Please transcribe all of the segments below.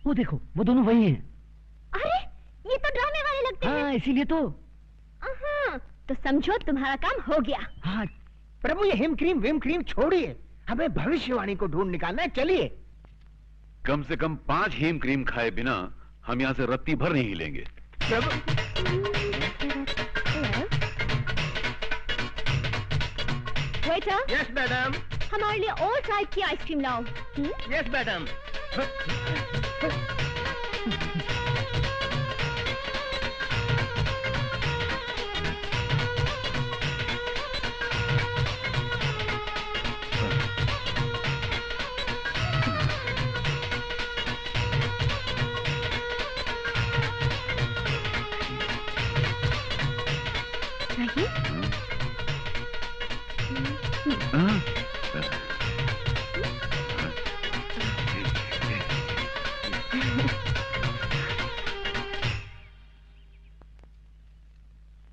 वो देखो, वो दोनों वही हैं। अरे ये तो ड्रामे वाले लगते हैं। हाँ, इसीलिए तो। तो समझो तुम्हारा काम हो गया। हाँ प्रभु, ये हिम क्रीम विम क्रीम छोड़िए, हमें भविष्यवाणी को ढूंढ निकालना है। चलिए। कम से कम 5 हिम क्रीम खाए बिना हम यहाँ से रत्ती भर नहीं हिलेंगे। प्रभु। वेटर। Yes madam. हमारे लिए और टाइप की आइसक्रीम लाओ। Yes madam.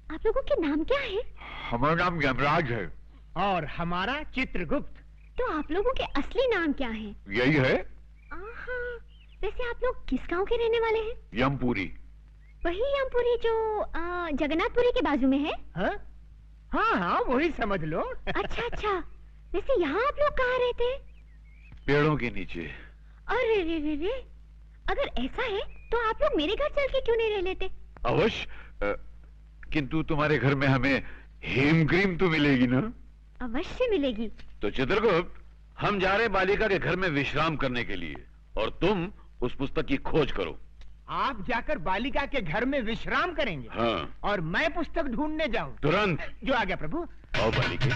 आप लोगों के नाम क्या है? हमारा नाम यमराज है। और हमारा चित्रगुप्त। तो आप लोगों के असली नाम क्या है? यही है। वैसे आप लोग किस गांव के रहने वाले हैं? यमपुरी। वही यमपुरी जो जगन्नाथपुरी के बाजू में है? हाँ हाँ, वही समझ लो। अच्छा अच्छा। वैसे यहाँ आप लोग कहाँ रहते हैं? पेड़ों के नीचे। अरे रे रे रे, अगर ऐसा है तो आप लोग मेरे घर चल के क्यों नहीं रह लेते? अवश्य, किंतु तुम्हारे घर में हमें हेम क्रीम तो मिलेगी ना? अवश्य मिलेगी। तो चित्रगुप्त, हम जा रहे बालिका के घर में विश्राम करने के लिए, और तुम उस पुस्तक की खोज करो। आप जाकर बालिका के घर में विश्राम करेंगे? हाँ। और मैं पुस्तक ढूंढने जाऊं? तुरंत। जो आ गया प्रभु। आओ बालिके।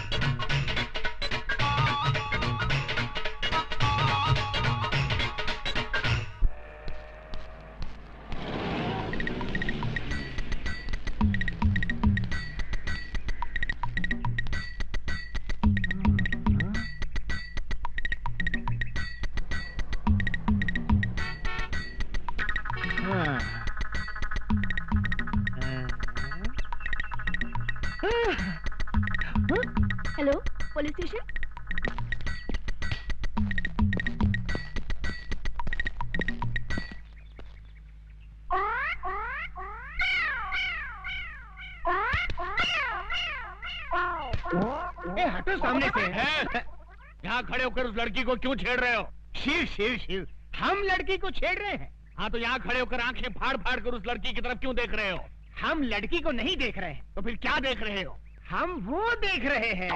Hello, police station. हटो सामने से। यहाँ खड़े होकर उस लड़की को क्यों छेड़ रहे हो? शिव शिव शिव, हम लड़की को छेड़ रहे हैं। हाँ, तो यहाँ खड़े होकर आंखें फाड़ फाड़ कर उस लड़की की तरफ क्यों देख रहे हो? हम लड़की को नहीं देख रहे हैं। तो फिर क्या देख रहे हो? हम वो देख रहे हैं।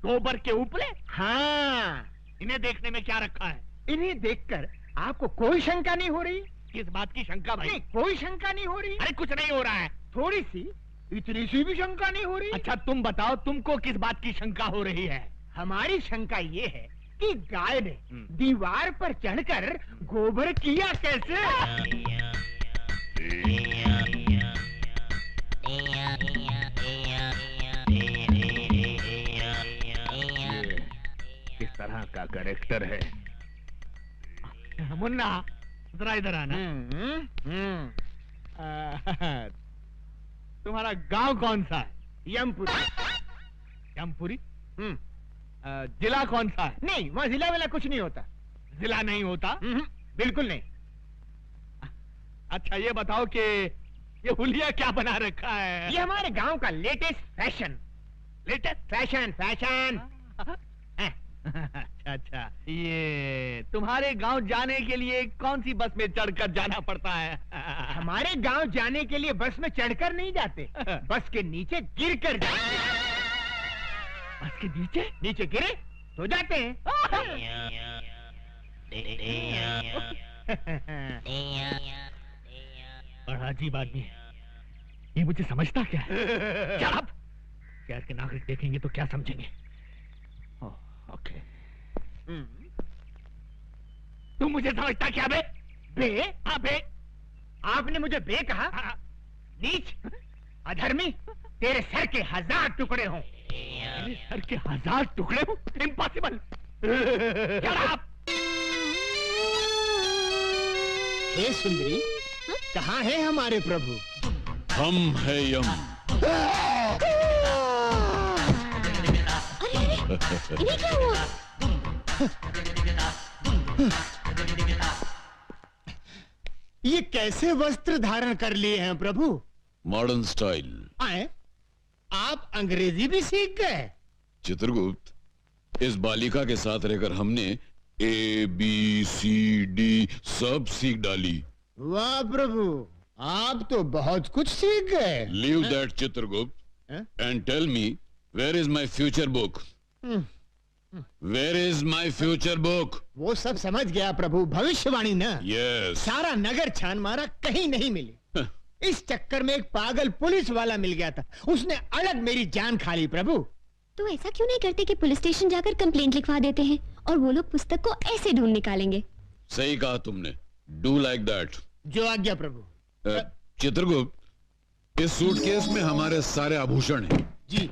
गोबर के उपले? हाँ। इन्हें देखने में क्या रखा है? इन्हें देखकर आपको कोई शंका नहीं हो रही? किस बात की शंका भाई? नहीं, कोई शंका नहीं हो रही। अरे कुछ नहीं हो रहा है। थोड़ी सी, इतनी सी भी शंका नहीं हो रही। अच्छा तुम बताओ, तुमको किस बात की शंका हो रही है? हमारी शंका ये है कि गाय ने दीवार पर चढ़कर गोबर किया कैसे? किस तरह का कैरेक्टर है? मुन्ना, जरा इधर आना। तुम्हारा गांव कौन सा है? यमपुरी। यमपुरी? जिला कौन सा है? नहीं, वहाँ जिला वाला कुछ नहीं होता। जिला नहीं होता? बिल्कुल नहीं। अच्छा ये बताओ कि ये हुलिया क्या बना रखा है? ये हमारे गांव का latest fashion. Latest fashion fashion. अच्छा अच्छा, ये तुम्हारे गांव जाने के लिए कौन सी बस में चढ़कर जाना पड़ता है? हमारे गांव जाने के लिए बस में चढ़कर नहीं जाते, बस के नीचे गिर कर जाते। बस के नीचे? नीचे गिरे तो जाते हैं। बड़ा अजीब आदमी है ये, मुझे समझता क्या है? शराब! शहर के नागरिक देखेंगे तो क्या समझेंगे? ओके। तुम मुझे समझता क्या बे? बे? हाँ बे। आपने मुझे बे कहा? नीच, अधर्मी, तेरे सर के 1000 टुकड़े हों। मेरे सर के 1000 टुकड़े हों? इम्पॉसिबल। शराब! हे सुंदरी, कहाँ है हमारे प्रभु? हम है यम। इन्हें क्या हुआ? ये कैसे वस्त्र धारण कर लिए हैं प्रभु? Modern style. आए? आप अंग्रेजी भी सीख गए? चित्रगुप्त, इस बालिका के साथ रहकर हमने ABCD सब सीख डाली। वाह प्रभु, आप तो बहुत कुछ सीख गए। Leave that Chitragupta and tell me, where is my future book? Where is my future book? वो सब समझ गया प्रभु, भविष्यवाणी ना। यस। सारा नगर छान मारा, कहीं नहीं मिली। इस चक्कर में एक पागल पुलिस वाला मिल गया था, उसने अलग मेरी जान खा ली प्रभु। तो ऐसा क्यों नहीं करते कि पुलिस स्टेशन जाकर कंप्लेंट लिखवा देते हैं और वो लोग पुस्तक को ऐसे ढूंढ निकालेंगे। सही कहा तुमने, डू लाइक दैट। जो आज्ञा प्रभु। चित्रगुप्त, इस सूटकेस में हमारे सारे आभूषण हैं। जी।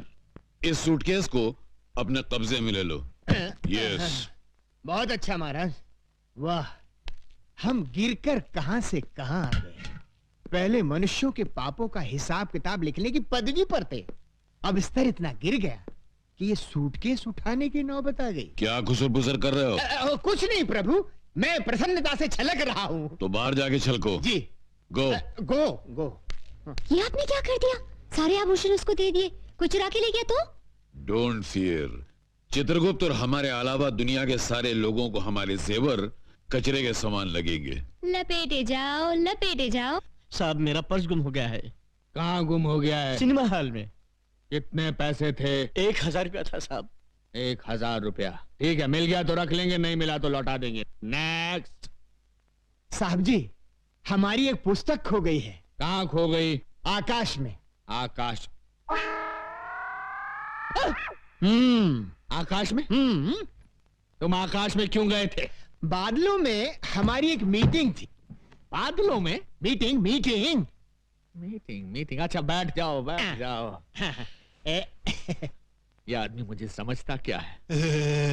इस सूटकेस को अपने कब्जे में ले लो। यस। बहुत अच्छा महाराज। वाह, हम गिरकर कहां से कहां आ गए। पहले मनुष्यों के पापों का हिसाब किताब लिखने की पदवी पर थे, अब स्तर इतना गिर गया कि ये सूटकेस उठाने की नौबत आ गई। क्या खुसर-पुसर कर रहे हो? कुछ नहीं प्रभु, मैं प्रसन्नता से छलक रहा हूँ। तो बाहर जाके छलको। जी। गो गो गो। ये आपने क्या कर दिया? सारे आभूषण उसको दे दिए, कोई चुरा के ले गया तो? डोंट फियर चित्रगुप्त, और हमारे अलावा दुनिया के सारे लोगों को हमारे जेवर कचरे के समान लगेंगे। लपेटे जाओ, लपेटे जाओ। साहब, मेरा पर्स गुम हो गया है। कहाँ गुम हो गया है? सिनेमा हॉल में। कितने पैसे थे? 1000 रुपया था साहब। 1000 रुपया? ठीक है, मिल गया तो रख लेंगे, नहीं मिला तो लौटा देंगे। नेक्स्ट। साहब जी, हमारी एक पुस्तक खो गई है। कहाँ खो गई? आकाश में। आकाश? आकाश में? तुम आकाश में क्यों गए थे? बादलों में हमारी एक मीटिंग थी। बादलों में? Meeting meeting meeting. अच्छा, बैठ जाओ, बैठ जाओ। ये आदमी मुझे समझता क्या है?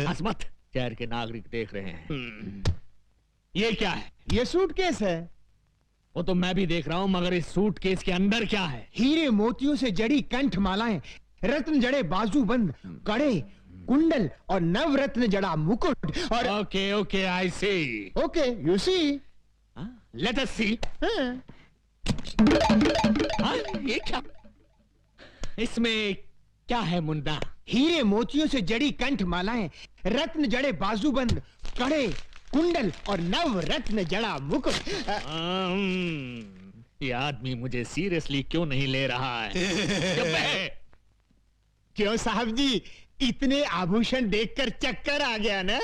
हंस मत, शहर के नागरिक देख रहे हैं। ये क्या है? ये सूटकेस है। वो तो मैं भी देख रहा हूँ, मगर इस सूटकेस के अंदर क्या है? हीरे मोतियों से जड़ी कंठ मालाएं, रत्न जड़े बाजूबंद, कड़े, कुंडल और नवरत्न जड़ा मुकुट और okay okay, I see. Okay, you see. Let us see. ये क्या? इसमें क्या है मुन्ना? हीरे मोतियों से जड़ी कंठ मालाएं, रत्न जड़े बाजूबंद, कड़े, कुंडल और नवरत्न जड़ा मुकुट। ये आदमी मुझे सीरियसली क्यों नहीं ले रहा है? क्यों साहब जी, इतने आभूषण देखकर चक्कर आ गया ना?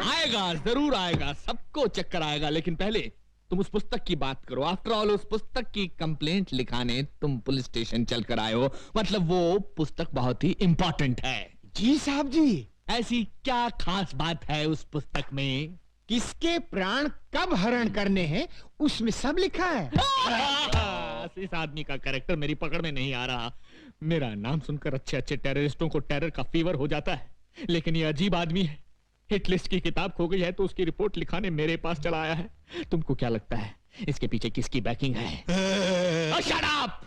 आएगा, जरूर आएगा, सबको चक्कर आएगा, लेकिन पहले तुम उस पुस्तक की बात करो। आफ्टर ऑल, उस पुस्तक की कंप्लेंट लिखाने तुम पुलिस स्टेशन चलकर आए हो, मतलब वो पुस्तक बहुत ही इंपॉर्टेंट है। जी साहब जी। ऐसी क्या खास बात है उस पुस्तक में? किसके प्राण कब हरण करने हैं, उसमें सब लिखा है। इस आदमी का कैरेक्टर मेरी पकड़ में नहीं आ रहा। मेरा नाम सुनकर अच्छे अच्छे टेररिस्टों को टेरर का फीवर हो जाता है, लेकिन ये अजीब आदमी है। हिट लिस्ट की किताब खो गई है तो उसकी रिपोर्ट लिखाने मेरे पास चला आया है। तुमको क्या लगता है इसके पीछे किसकी बैकिंग है? Shut up!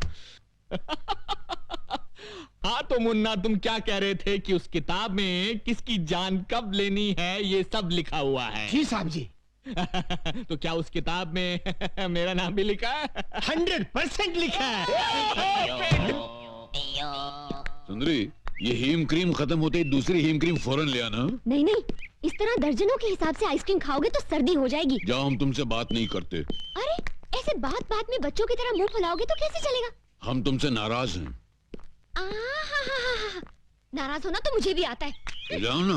हाँ तो मुन्ना, तुम क्या कह रहे थे कि उस किताब में किसकी जान कब लेनी है ये सब लिखा हुआ है? जी साहब जी। तो क्या उस किताब में मेरा नाम भी लिखा है? 100% लिखा है। सुंदरी, ये हीम क्रीम खत्म होते ही दूसरी हीम क्रीम फौरन ले आना। नहीं नहीं, इस तरह दर्जनों के हिसाब से आइसक्रीम खाओगे तो सर्दी हो जाएगी। जाओ, हम तुमसे बात नहीं करते। अरे, ऐसे बात बात में बच्चों की तरह मुंह फुलाओगे तो कैसे चलेगा? हम तुमसे नाराज हैं। नाराज होना तो मुझे भी आता है। जाओ ना।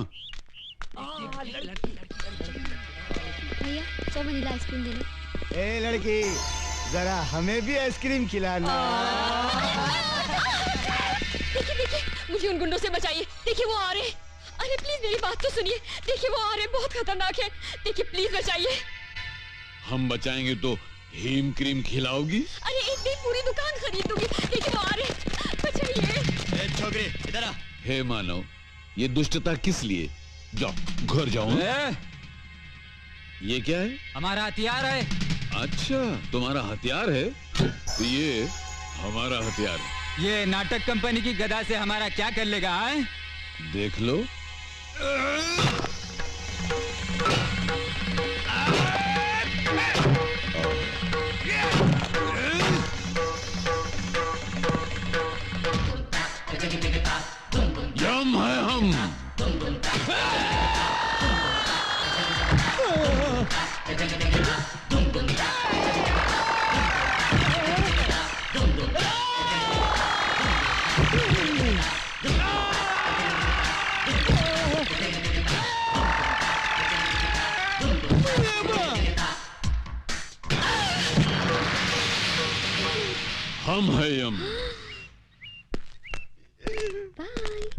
भैया, 100 वनीला आइसक्रीम दे लो। ए लड़की, जरा हमें भी आइसक्रीम खिलाना। देखिए देखिए, मुझे उन गुंडों से बचाइए। देखिए वो आ रहे हैं। अरे प्लीज मेरी बात तो सुनिए। देखिए वो आ रहे हैं, बहुत खतरनाक है। देखिए प्लीज बचाइए। हम बचाएंगे तो हीम क्रीम खिलाओगी? अरे एक दिन पूरी दुकान खरीद दूंगी। देखिए वो आ रहे हैं, बचाइए। छोकरी इधर आ। हे मानव, ये दुष्टता किस लिए? जाओ, घर जाओ। ये क्या है? हमारा हथियार है। अच्छा, तुम्हारा हथियार है? तो ये हमारा हथियार है। ये नाटक कंपनी की गदा से हमारा क्या कर लेगा? देख लो, यम है हम। हम है यम।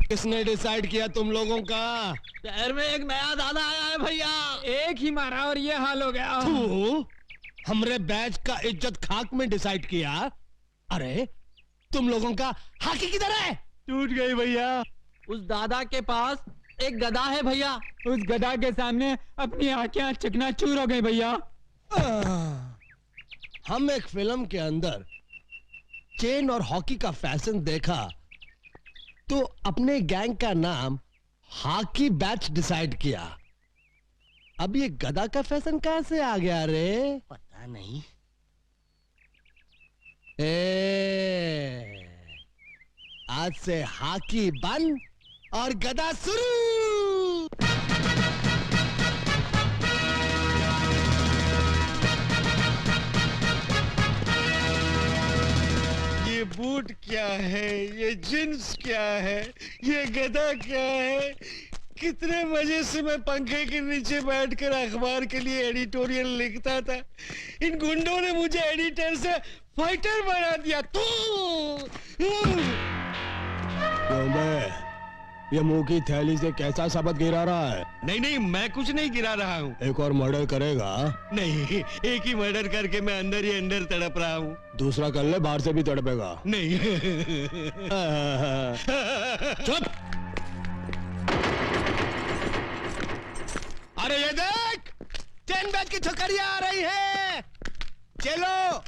किसने डिसाइड किया तुम लोगों का? शहर में एक नया दादा आया है भैया। एक ही मारा और ये हाल हो गया। तू हमरे बैच का इज्जत खाक में डिसाइड किया। अरे तुम लोगों का हाकी किधर है? टूट गई भैया। उस दादा के पास एक गदा है भैया। उस गधा के सामने अपनी आंखें चकनाचूर हो गई भैया। हम एक फिल्म के अंदर चेन और हॉकी का फैशन देखा तो अपने गैंग का नाम हॉकी बैच डिसाइड किया। अब ये गधा का फैशन कहां से आ गया रे? पता नहीं। आज से हॉकी बंद और गधा शुरू। ये बूट क्या है? ये जींस क्या है? ये गधा क्या है? कितने मजे से मैं पंखे के नीचे बैठकर अखबार के लिए एडिटोरियल लिखता था। इन गुंडों ने मुझे एडिटर से फाइटर बना दिया। ये मुंह की थैली से कैसा शब्द गिरा रहा है? नहीं नहीं, मैं कुछ नहीं गिरा रहा हूँ। एक और मर्डर करेगा? नहीं, एक ही मर्डर करके मैं अंदर ही अंदर तड़प रहा हूँ। दूसरा कर ले, बाहर से भी तड़पेगा। नहीं। चुप। अरे ये देख, 10 बैच की छोकरियां आ रही है। चलो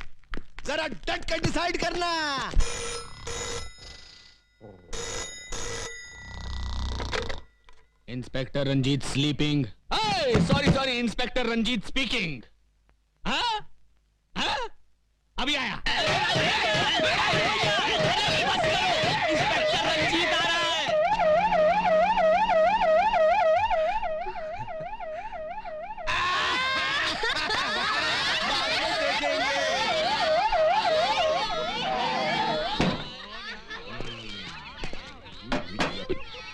जरा डट कर डिसाइड करना। Inspector Ranjit sleeping. Sorry inspector Ranjit speaking. हाँ? हाँ? अभी आया। इंस्पेक्टर रंजीत आ रहा है।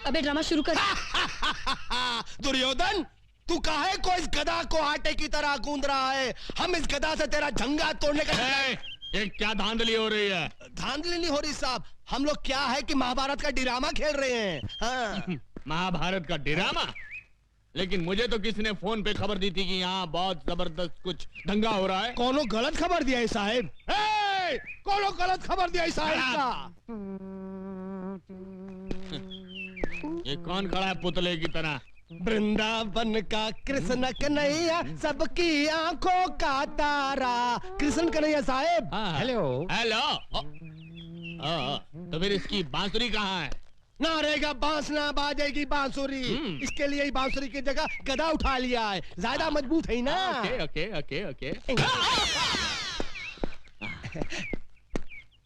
अबे ड्रामा शुरू कर। दुर्योधन, तू काहे को इस गधा को आटे की तरह गूंद रहा है? हम इस गधा से तेरा झंगा तोड़ने का। ये क्या धांधली हो रही है? धांधली नहीं हो रही साहब, हम लोग क्या है कि महाभारत का ड्रामा खेल रहे हैं। हाँ। महाभारत का ड्रामा? लेकिन मुझे तो किसी ने फोन पे खबर दी थी कि यहाँ बहुत जबरदस्त कुछ दंगा हो रहा है। कोनो गलत खबर दिया है साहब। कोनो गलत खबर दिया है साहब। ये कौन खड़ा है पुतले की तरह? वृंदावन का कृष्ण कन्हैया, सबकी आंखों का तारा। कृष्ण कन्हैया साहब। Hello hello. तो फिर इसकी बांसुरी कहाँ है? ना रहेगा बांस ना बाजेगी बांसुरी। इसके लिए ही बांसुरी की जगह गदा उठा लिया है, ज्यादा मजबूत है ना। Okay okay okay okay.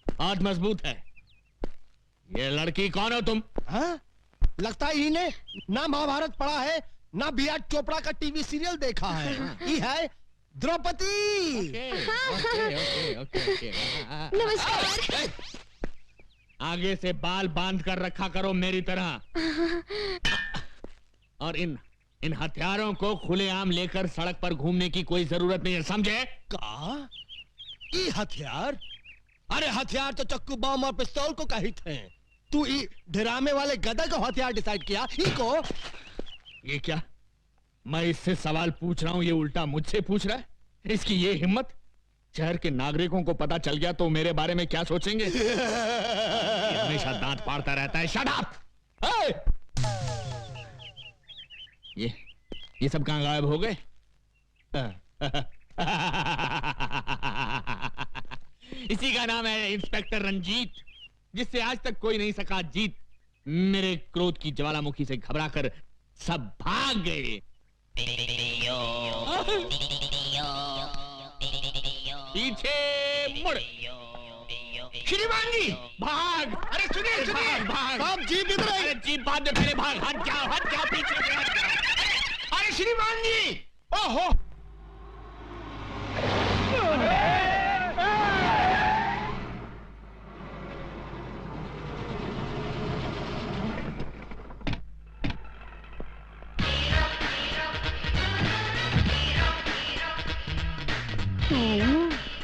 बहुत मजबूत है। ये लड़की कौन हो तुम? हाँ? लगता है इन्हें ना महाभारत पढ़ा है ना बी.आर. चोपड़ा का टीवी सीरियल देखा है। ये है द्रौपदी। नमस्कार। आगे से बाल बांध कर रखा करो मेरी तरह। और इन हथियारों को खुलेआम लेकर सड़क पर घूमने की कोई जरूरत नहीं है, समझे? का? ये हथियार? अरे हथियार तो चक्कू, बम और पिस्तौल को कहित हैं। तू ड्रामे वाले गधा को हथियार डिसाइड किया? को ये क्या? मैं इससे सवाल पूछ रहा हूं, ये उल्टा मुझसे पूछ रहा है। इसकी ये हिम्मत! शहर के नागरिकों को पता चल गया तो मेरे बारे में क्या सोचेंगे? ये हमेशा दांत फाड़ता रहता है। Shut up! ये सब कहां गायब हो गए? इसी का नाम है इंस्पेक्टर रंजीत, जिससे आज तक कोई नहीं सका जीत। मेरे क्रोध की ज्वालामुखी से घबराकर सब भाग गए। पीछे मुड़। श्रीमान जी, भाग। अरे सुनिए सुनिए, भाग। साहब जीप इधर आइए। अरे जीप बाद में पहले भाग। हट जाओ पीछे से हट जाओ। अरे श्रीमान जी, ओहो,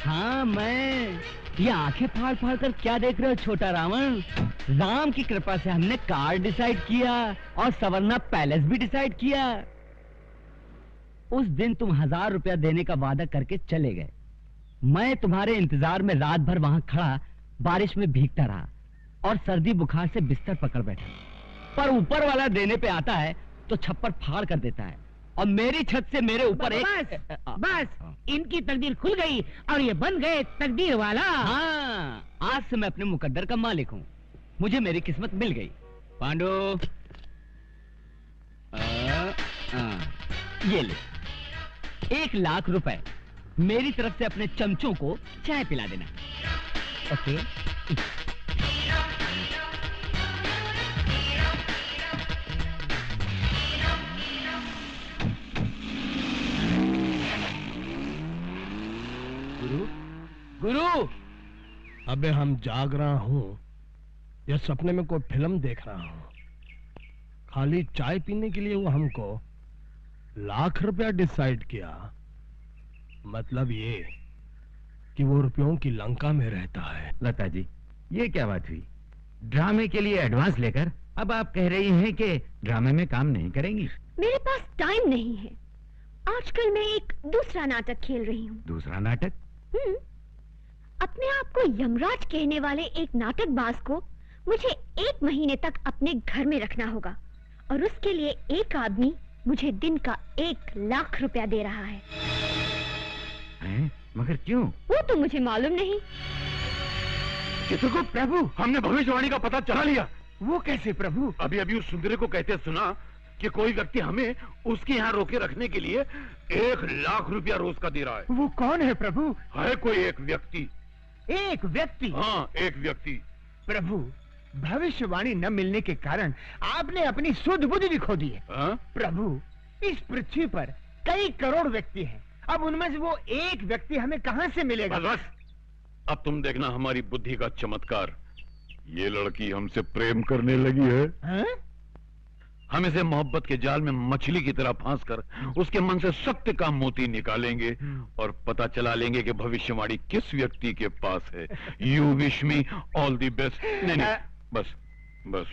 हाँ मैं। ये आंखें फाड़ फाड़ कर क्या देख रहे हो छोटा रावण? राम की कृपा से हमने कार डिसाइड किया और सवर्णा पैलेस भी डिसाइड किया। उस दिन तुम 1000 रुपया देने का वादा करके चले गए। मैं तुम्हारे इंतजार में रात भर वहां खड़ा बारिश में भीगता रहा और सर्दी बुखार से बिस्तर पकड़ बैठा। पर ऊपर वाला देने पे आता है तो छप्पर फाड़ कर देता है और मेरी छत से मेरे ऊपर बस इनकी तकदीर खुल गई और ये बन गए तकदीर वाला। हाँ, आज से मैं अपने मुकद्दर का मालिक हूँ। मुझे मेरी किस्मत मिल गई। पांडु, ये ले 1 लाख रुपए। मेरी तरफ से अपने चमचों को चाय पिला देना। ओके? गुरु, अबे हम जाग रहा हूँ या सपने में कोई फिल्म देख रहा हूँ? खाली चाय पीने के लिए वो हमको 1 लाख रुपया डिसाइड किया। मतलब ये कि वो रुपयों की लंका में रहता है। लता जी, ये क्या बात हुई? ड्रामे के लिए एडवांस लेकर अब आप कह रही हैं कि ड्रामे में काम नहीं करेंगी? मेरे पास टाइम नहीं है। आजकल मैं एक दूसरा नाटक खेल रही हूँ। दूसरा नाटक? अपने आप को यमराज कहने वाले एक नाटकबाज को मुझे 1 महीने तक अपने घर में रखना होगा और उसके लिए एक आदमी मुझे दिन का 1 लाख रुपया दे रहा है। मगर क्यों? वो तो मुझे मालूम नहीं। चित्रगुप्त प्रभु, हमने भविष्यवाणी का पता चला लिया। वो कैसे प्रभु? अभी अभी उस सुंदरी को कहते सुना कि कोई व्यक्ति हमें उसके यहाँ रोके रखने के लिए 1 लाख रुपया रोज का दे रहा है। वो कौन है प्रभु? है कोई एक व्यक्ति। एक व्यक्ति? हाँ, एक व्यक्ति। प्रभु, भविष्यवाणी न मिलने के कारण आपने अपनी सुध बुद्धि भी खो दी है। प्रभु, इस पृथ्वी पर कई करोड़ व्यक्ति हैं। अब उनमें से वो एक व्यक्ति हमें कहां से मिलेगा? बस, अब तुम देखना हमारी बुद्धि का चमत्कार। ये लड़की हमसे प्रेम करने लगी है। हम इसे मोहब्बत के जाल में मछली की तरह फांस कर उसके मन से सत्य का मोती निकालेंगे और पता चला लेंगे कि भविष्यवाणी किस व्यक्ति के पास है। You wish me all the best. नहीं, बस बस।